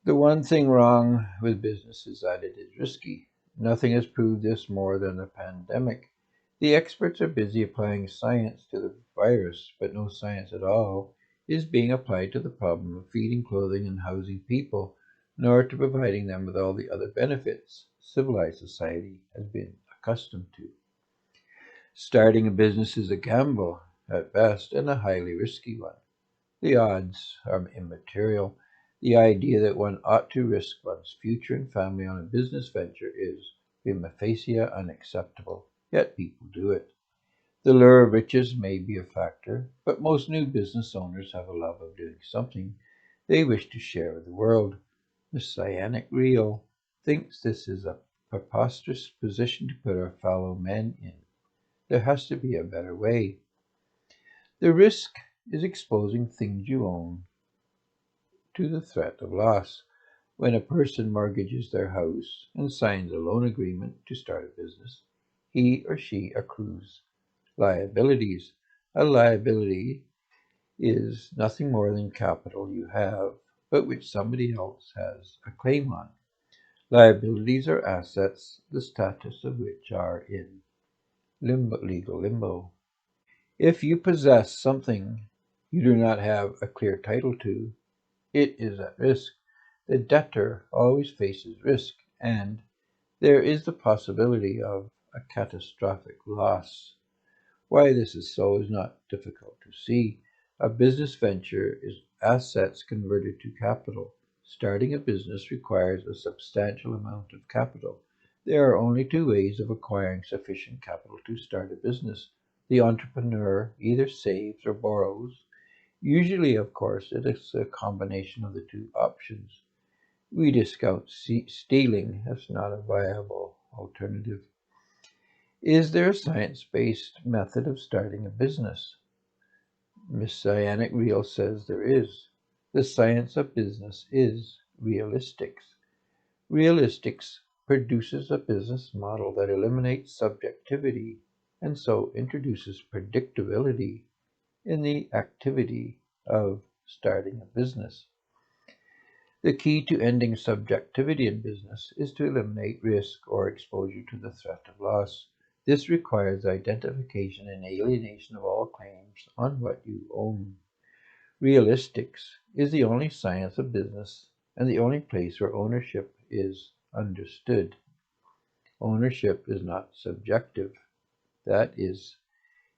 The one thing wrong with business is that it is risky. Nothing has proved this more than the pandemic. The experts are busy applying science to the virus, but no science at all is being applied to the problem of feeding, clothing, and housing people, nor to providing them with all the other benefits civilized society has been accustomed to. Starting a business is a gamble at best and a highly risky one. The odds are immaterial. The idea that one ought to risk one's future and family on a business venture is, prima facie, unacceptable, yet people do it. The lure of riches may be a factor, but most new business owners have a love of doing something they wish to share with the world. Messianic Real thinks this is a preposterous position to put our fellow men in. There has to be a better way. The risk is exposing things you own to the threat of loss. When a person mortgages their house and signs a loan agreement to start a business, he or she accrues liabilities. A liability is nothing more than capital you have, but which somebody else has a claim on. Liabilities are assets, the status of which are in legal limbo. If you possess something you do not have a clear title to, it is at risk. The debtor always faces risk, and there is the possibility of a catastrophic loss. Why this is so is not difficult to see. A business venture is assets converted to capital. Starting a business requires a substantial amount of capital. There are only two ways of acquiring sufficient capital to start a business. The entrepreneur either saves or borrows. Usually, of course, it is a combination of the two options. We discount stealing as not a viable alternative. Is there a science based method of starting a business? Messianic Real says there is. The science of business is realistics. Realistics produces a business model that eliminates subjectivity and so introduces predictability in the activity of starting a business. The key to ending subjectivity in business is to eliminate risk or exposure to the threat of loss. This requires identification and alienation of all claims on what you own. Realistics is the only science of business and the only place where ownership is understood. Ownership is not subjective. That is,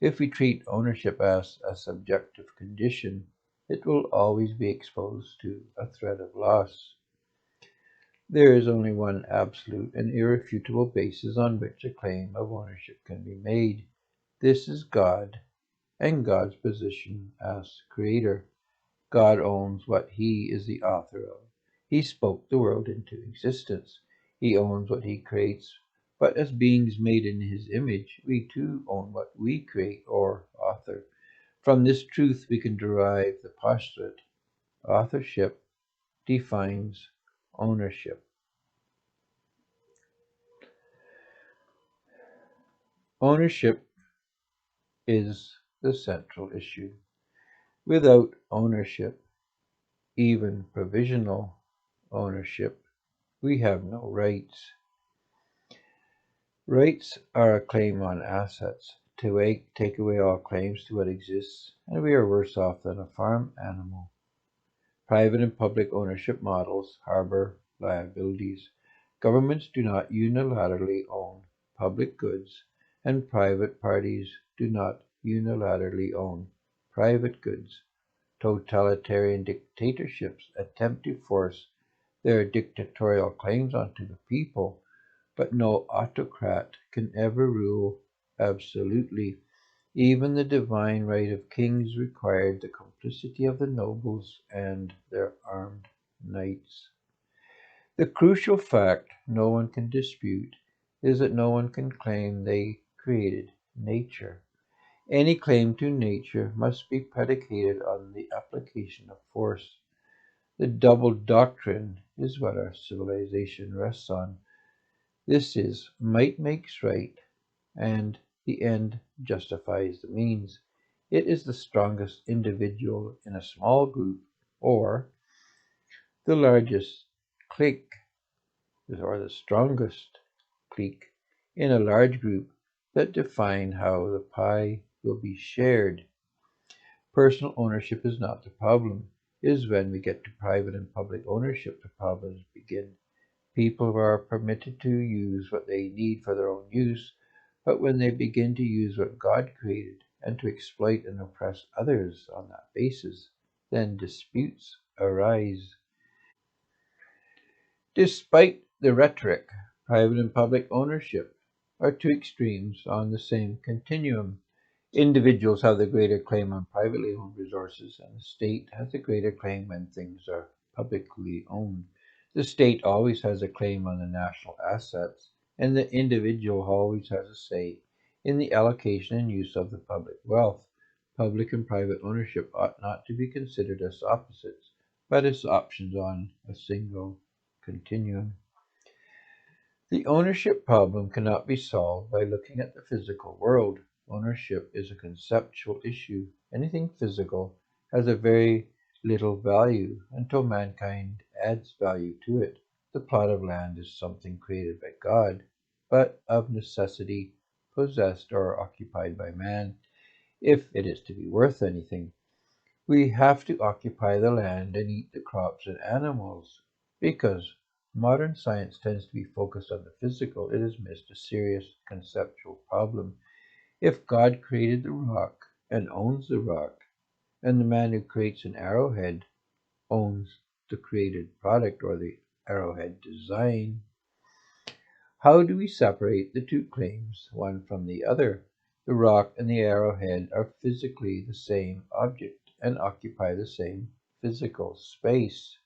if we treat ownership as a subjective condition, it will always be exposed to a threat of loss. There is only one absolute and irrefutable basis on which a claim of ownership can be made. This is God and God's position as Creator. God owns what He is the author of. He spoke the world into existence. He owns what He creates. But as beings made in His image, we too own what we create or author. From this truth, we can derive the postulate authorship defines ownership. Ownership is the central issue. Without ownership, even provisional ownership, we have no rights. Rights are a claim on assets. To take away all claims to what exists, and we are worse off than a farm animal. Private and public ownership models harbor liabilities. Governments do not unilaterally own public goods, and private parties do not unilaterally own private goods. Totalitarian dictatorships attempt to force their dictatorial claims onto the people, but no autocrat can ever rule absolutely. Even the divine right of kings required the complicity of the nobles and their armed knights. The crucial fact no one can dispute is that no one can claim they created nature. Any claim to nature must be predicated on the application of force. The double doctrine is what our civilization rests on. This is might makes right, and the end justifies the means. It is the strongest individual in a small group, or the largest clique or the strongest clique in a large group that define how the pie will be shared. Personal ownership is not the problem. It is when we get to private and public ownership the problems begin. People are permitted to use what they need for their own use, but when they begin to use what God created and to exploit and oppress others on that basis, then disputes arise. Despite the rhetoric, private and public ownership are two extremes on the same continuum. Individuals have the greater claim on privately owned resources, and the state has the greater claim when things are publicly owned. The state always has a claim on the national assets, and the individual always has a say in the allocation and use of the public wealth. Public and private ownership ought not to be considered as opposites, but as options on a single continuum. The ownership problem cannot be solved by looking at the physical world. Ownership is a conceptual issue. Anything physical has a very little value until mankind adds value to it. The plot of land is something created by God, but of necessity possessed or occupied by man, if it is to be worth anything. We have to occupy the land and eat the crops and animals. Because modern science tends to be focused on the physical, it has missed a serious conceptual problem. If God created the rock and owns the rock, and the man who creates an arrowhead owns the created product or the arrowhead design, how do we separate the two claims, one from the other? The rock and the arrowhead are physically the same object and occupy the same physical space.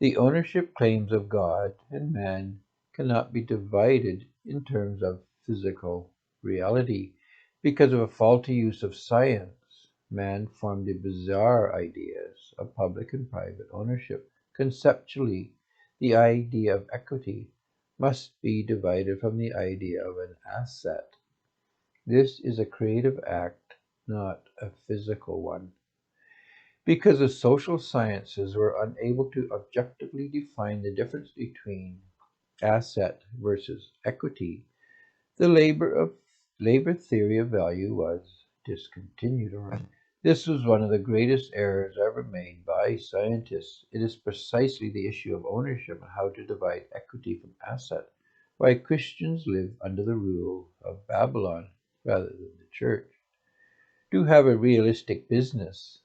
The ownership claims of God and man cannot be divided in terms of physical reality. Because of a faulty use of science, man formed the bizarre ideas of public and private ownership. Conceptually, the idea of equity must be divided from the idea of an asset. This is a creative act, not a physical one. Because the social sciences were unable to objectively define the difference between asset versus equity, the labor theory of value was discontinued. This was one of the greatest errors ever made by scientists. It is precisely the issue of ownership and how to divide equity from asset why Christians live under the rule of Babylon rather than the church. To have a realistic business,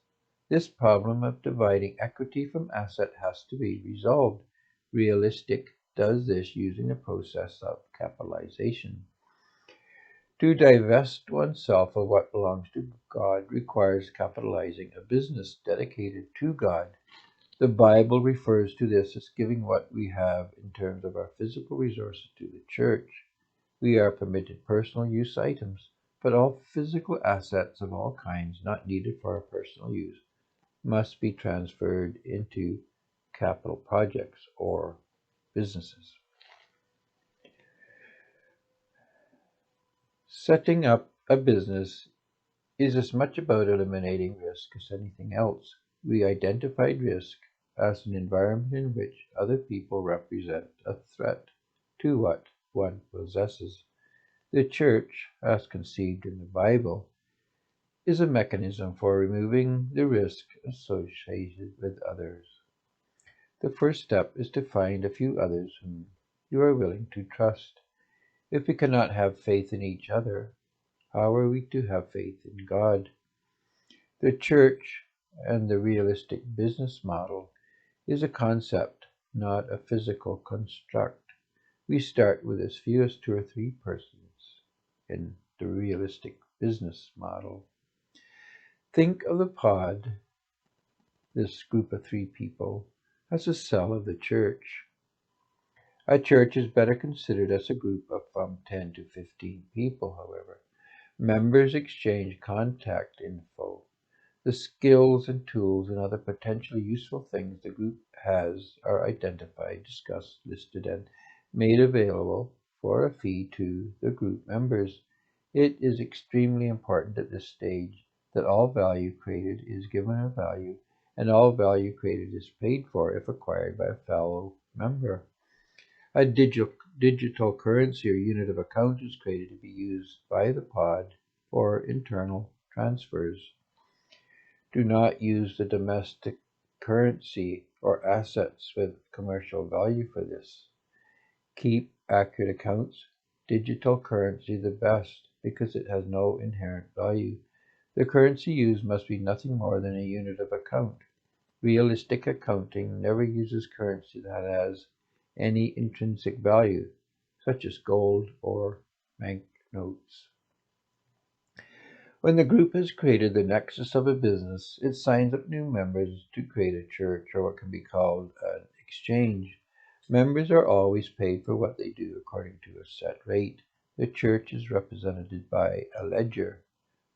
this problem of dividing equity from asset has to be resolved. Realistic does this using the process of capitalization. To divest oneself of what belongs to God requires capitalizing a business dedicated to God. The Bible refers to this as giving what we have in terms of our physical resources to the church. We are permitted personal use items, but all physical assets of all kinds not needed for our personal use must be transferred into capital projects or businesses. Setting up a business is as much about eliminating risk as anything else. We identified risk as an environment in which other people represent a threat to what one possesses. The church, as conceived in the Bible, is a mechanism for removing the risk associated with others. The first step is to find a few others whom you are willing to trust. If we cannot have faith in each other, how are we to have faith in God? The church and the realistic business model is a concept, not a physical construct. We start with as few as two or three persons in the realistic business model. Think of the pod, this group of three people, as a cell of the church. A church is better considered as a group of from 10 to 15 people, however. Members exchange contact info. The skills and tools and other potentially useful things the group has are identified, discussed, listed, and made available for a fee to the group members. It is extremely important at this stage that all value created is given a value and all value created is paid for if acquired by a fellow member. A digital currency or unit of account is created to be used by the pod for internal transfers. Do not use the domestic currency or assets with commercial value for this. Keep accurate accounts. Digital currency the best because it has no inherent value. The currency used must be nothing more than a unit of account. Realistic accounting never uses currency that has any intrinsic value, such as gold or banknotes. When the group has created the nexus of a business, it signs up new members to create a church or what can be called an exchange. Members are always paid for what they do according to a set rate. The church is represented by a ledger.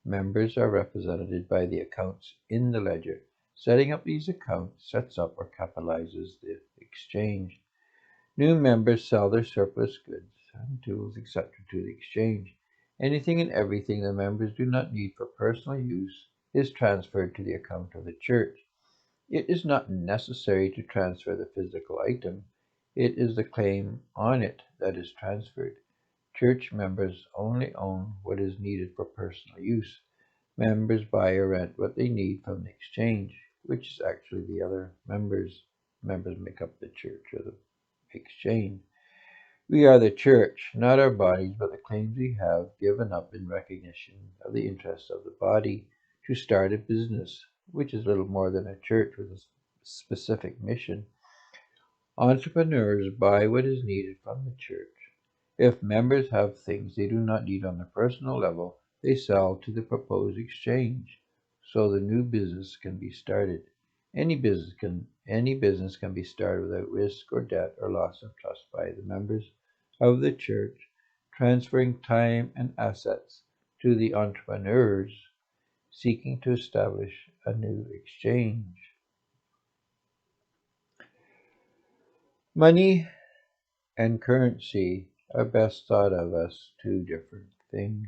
Members are represented by the accounts in the ledger. Setting up these accounts sets up or capitalizes the exchange. New members sell their surplus goods and tools, etc., to the exchange. Anything and everything the members do not need for personal use is transferred to the account of the church. It is not necessary to transfer the physical item. It is the claim on it that is transferred. Church members only own what is needed for personal use. Members buy or rent what they need from the exchange, which is actually the other members. Members make up the church or the exchange. We are the church, not our bodies, but the claims we have given up in recognition of the interests of the body to start a business, which is little more than a church with a specific mission. Entrepreneurs buy what is needed from the church. If members have things they do not need on the personal level, they sell to the proposed exchange, so the new business can be started. Any business can be started without risk or debt or loss of trust by the members of the church, transferring time and assets to the entrepreneurs seeking to establish a new exchange. Money and currency are best thought of as two different things.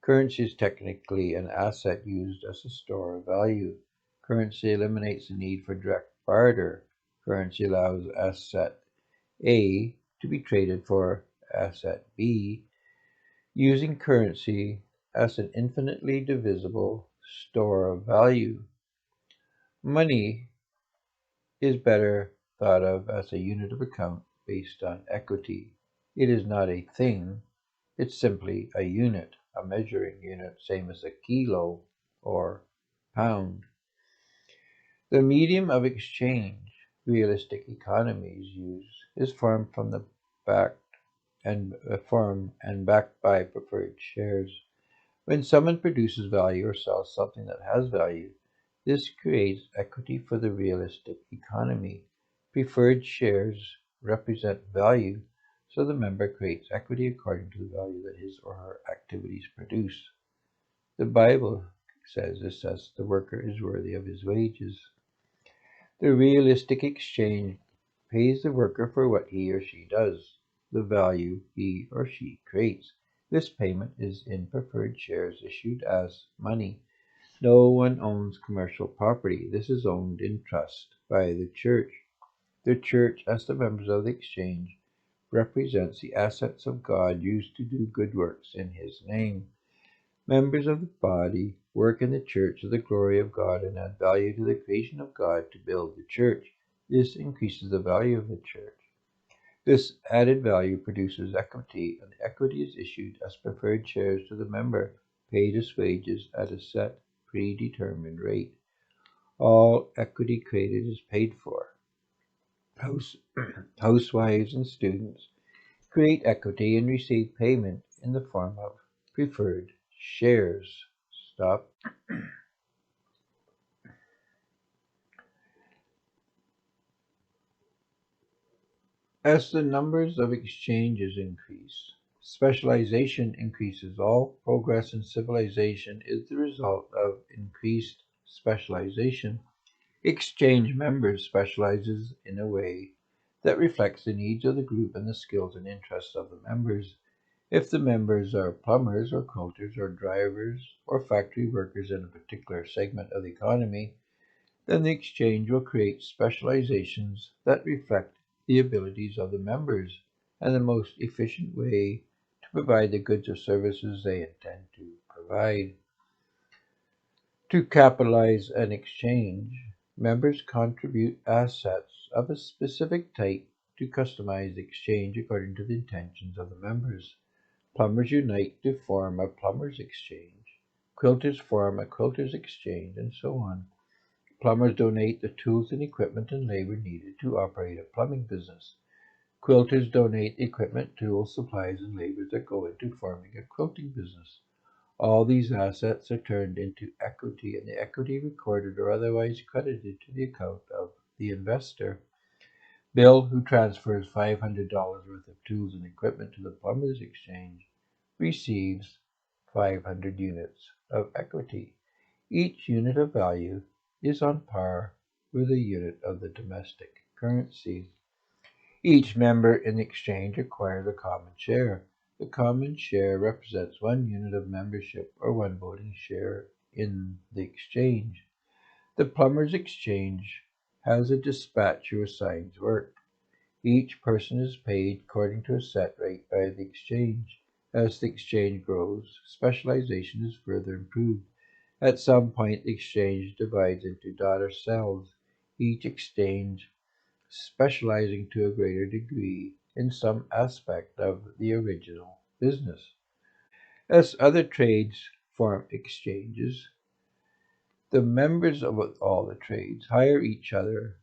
Currency is technically an asset used as a store of value. Currency eliminates the need for direct barter. Currency allows asset A to be traded for asset B, using currency as an infinitely divisible store of value. Money is better thought of as a unit of account based on equity. It is not a thing, it's simply a unit, a measuring unit, same as a kilo or pound. The medium of exchange realistic economies use is formed from the back and backed by preferred shares. When someone produces value or sells something that has value, this creates equity for the realistic economy. Preferred shares represent value, so the member creates equity according to the value that his or her activities produce. The Bible says the worker is worthy of his wages. The realistic exchange pays the worker for what he or she does, the value he or she creates. This payment is in preferred shares issued as money. No one owns commercial property. This is owned in trust by the church. The church, as the members of the exchange, represents the assets of God used to do good works in his name. Members of the body work in the church to the glory of God and add value to the creation of God to build the church. This increases the value of the church. This added value produces equity, and the equity is issued as preferred shares to the member, paid as wages at a set, predetermined rate. All equity created is paid for. House, housewives and students create equity and receive payment in the form of preferred shares. Stop. As the numbers of exchanges increase, specialization increases. All progress in civilization is the result of increased specialization. Exchange members specializes in a way that reflects the needs of the group and the skills and interests of the members. If the members are plumbers or quilters or drivers or factory workers in a particular segment of the economy, then the exchange will create specializations that reflect the abilities of the members and the most efficient way to provide the goods or services they intend to provide. To capitalize an exchange, members contribute assets of a specific type to customize the exchange according to the intentions of the members. Plumbers unite to form a plumbers exchange. Quilters form a quilters exchange, and so on. Plumbers donate the tools and equipment and labor needed to operate a plumbing business. Quilters donate equipment, tools, supplies, and labor that go into forming a quilting business. All these assets are turned into equity, and the equity recorded or otherwise credited to the account of the investor. Bill, who transfers $500 worth of tools and equipment to the plumbers exchange, receives 500 units of equity. Each unit of value is on par with a unit of the domestic currency. Each member in the exchange acquires a common share. The common share represents 1 unit of membership or 1 voting share in the exchange. The plumbers exchange has a dispatcher who assigns work. Each person is paid according to a set rate by the exchange. As the exchange grows, specialization is further improved. At some point, the exchange divides into daughter cells, each exchange specializing to a greater degree in some aspect of the original business. As other trades form exchanges, the members of all the trades hire each other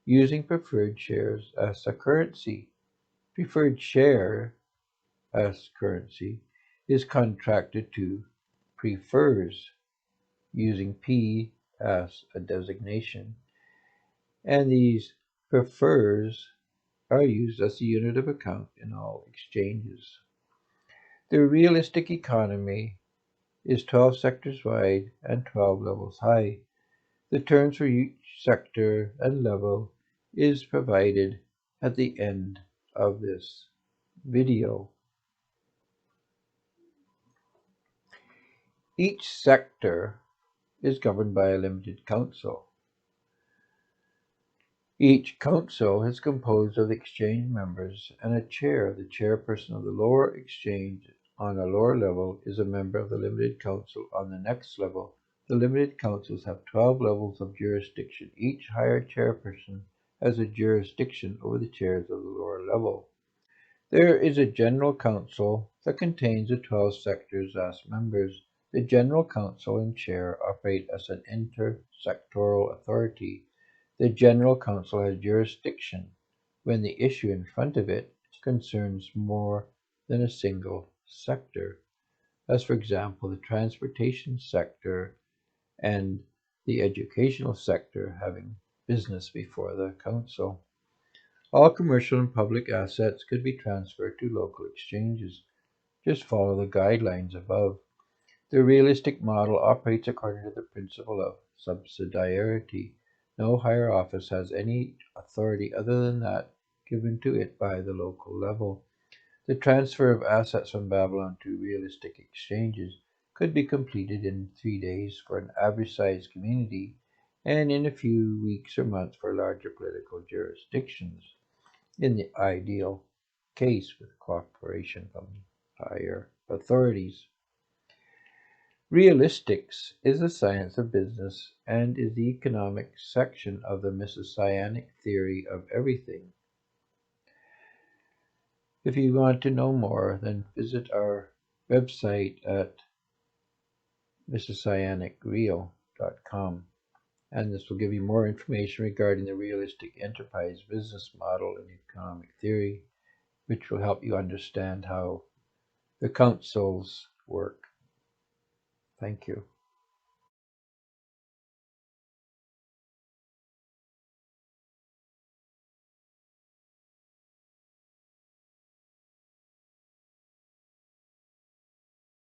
using preferred shares as a currency. Preferred share as currency is contracted to prefers using P as a designation, and these prefers are used as a unit of account in all exchanges. The realistic economy is 12 sectors wide and 12 levels high. The terms for each sector and level is provided at the end of this video. Each sector is governed by a limited council. Each council is composed of the exchange members and a chair. The chairperson of the lower exchange on a lower level is a member of the limited council on the next level. The limited councils have 12 levels of jurisdiction. Each higher chairperson has a jurisdiction over the chairs of the lower level. There is a general council that contains the 12 sectors as members. The general council and chair operate as an intersectoral authority. The General Council has jurisdiction when the issue in front of it concerns more than a single sector, as for example the transportation sector and the educational sector having business before the Council. All commercial and public assets could be transferred to local exchanges. Just follow the guidelines above. The realistic model operates according to the principle of subsidiarity. No higher office has any authority other than that given to it by the local level. The transfer of assets from Babylon to realistic exchanges could be completed in 3 days for an average-sized community and in a few weeks or months for larger political jurisdictions, in the ideal case with cooperation from higher authorities. Realistics is the science of business and is the economic section of the Messianic theory of everything. If you want to know more, then visit our website at messianicreal.com, and this will give you more information regarding the realistic enterprise business model and economic theory, which will help you understand how the councils work. Thank you.